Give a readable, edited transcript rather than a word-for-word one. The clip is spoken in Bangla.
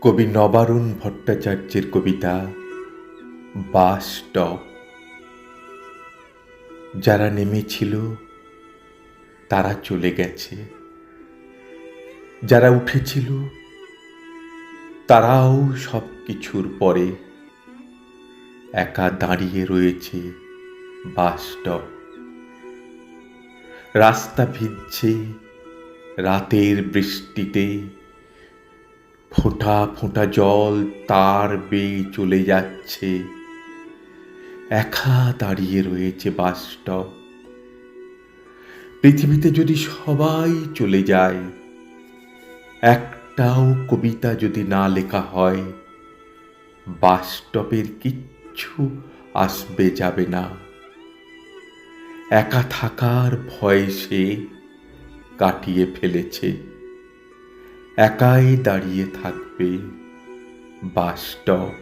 কবি নবারুণ ভট্টাচার্যের কবিতা বাস স্টপ। যারা নেমেছিল তারা চলে গেছে, যারা উঠেছিল তারাও সব কিছুর পরে একা দাঁড়িয়ে রয়েছে বাস স্টপ। রাস্তা ভিজছে রাতের বৃষ্টিতে, ফোঁটা ফোঁটা জল তার বেয়ে চলে যাচ্ছে, একা দাঁড়িয়ে রয়েছে বাস স্টপ। পৃথিবীতে যদি সবাই চলে যায়, একটাও কবিতা যদি না লেখা হয়, বাস স্টপের কিচ্ছু আসবে যাবে না। একা থাকার ভয় সে কাটিয়ে ফেলেছে, একাই দাঁড়িয়ে থাকবে বাস স্টপ।